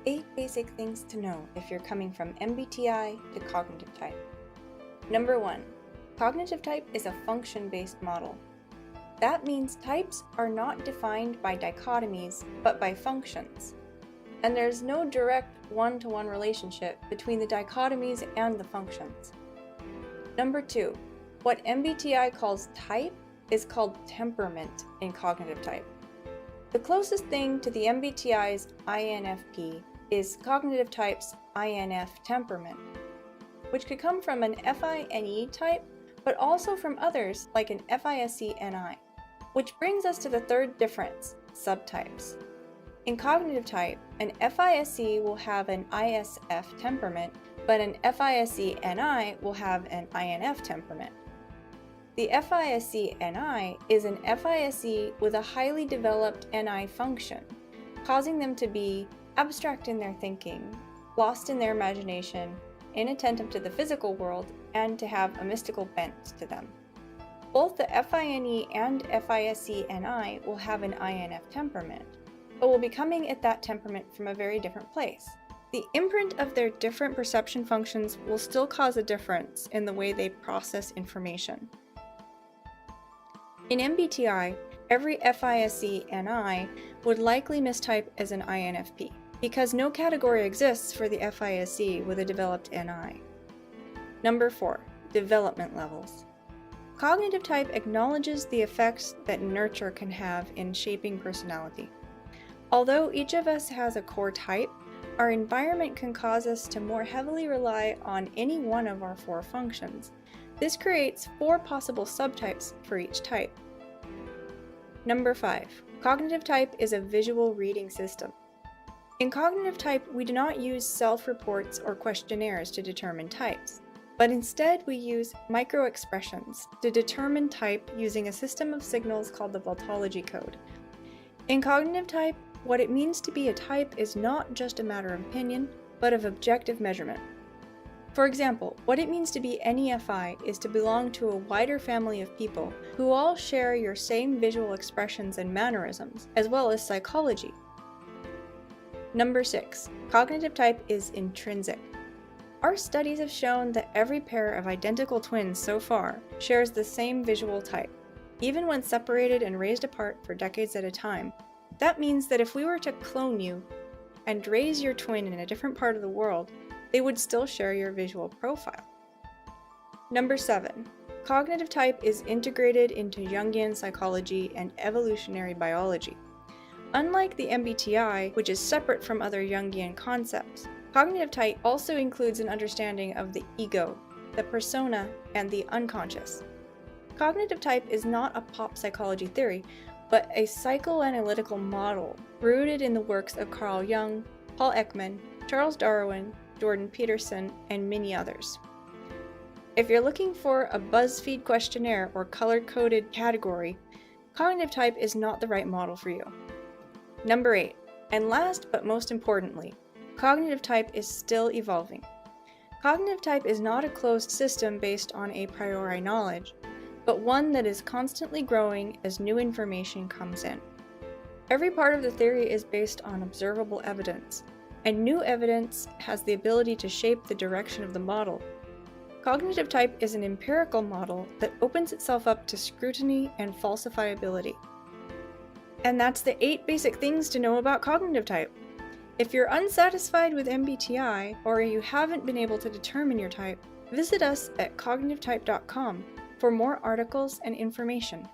8 basic things to know if you're coming from MBTI to cognitive type. Number 1. Cognitive type is a function-based model. That means types are not defined by dichotomies, but by functions. And there's no direct one-to-one relationship between the dichotomies and the functions. Number 2. What MBTI calls type is called temperament in cognitive type. The closest thing to the MBTI's INFP is cognitive type's INF temperament, which could come from an FINE type, but also from others like an FISC-NI. Which brings us to the third difference, subtypes. In cognitive type, an FISC will have an ISF temperament, but an FISC-NI will have an INF temperament. The FISC-NI is an FISC with a highly developed NI function, causing them to be abstract in their thinking, lost in their imagination, inattentive to the physical world, and to have a mystical bent to them. Both the FINE and FISC-NI will have an INF temperament, but will be coming at that temperament from a very different place. The imprint of their different perception functions will still cause a difference in the way they process information. In MBTI, every FISC-NI would likely mistype as an INFP, because no category exists for the FISC with a developed NI. Number 4. Development levels. Cognitive type acknowledges the effects that nurture can have in shaping personality. Although each of us has a core type, our environment can cause us to more heavily rely on any one of our 4 functions. This creates 4 possible subtypes for each type. Number 5. Cognitive type is a visual reading system. In cognitive type, we do not use self-reports or questionnaires to determine types, but instead we use micro-expressions to determine type using a system of signals called the Voltology code. In cognitive type, what it means to be a type is not just a matter of opinion, but of objective measurement. For example, what it means to be NEFI is to belong to a wider family of people who all share your same visual expressions and mannerisms, as well as psychology. Number 6. Cognitive type is intrinsic. Our studies have shown that every pair of identical twins so far shares the same visual type, even when separated and raised apart for decades at a time. That means that if we were to clone you and raise your twin in a different part of the world, they would still share your visual profile. Number 7. Cognitive type is integrated into Jungian psychology and evolutionary biology. Unlike the MBTI, which is separate from other Jungian concepts, cognitive type also includes an understanding of the ego, the persona, and the unconscious. Cognitive type is not a pop psychology theory, but a psychoanalytical model rooted in the works of Carl Jung, Paul Ekman, Charles Darwin, Jordan Peterson, and many others. If you're looking for a BuzzFeed questionnaire or color-coded category, cognitive type is not the right model for you. Number 8, and last but most importantly, cognitive type is still evolving. Cognitive type is not a closed system based on a priori knowledge, but one that is constantly growing as new information comes in. Every part of the theory is based on observable evidence, and new evidence has the ability to shape the direction of the model. Cognitive type is an empirical model that opens itself up to scrutiny and falsifiability. And that's the 8 basic things to know about cognitive type. If you're unsatisfied with MBTI, or you haven't been able to determine your type, visit us at cognitivetype.com for more articles and information.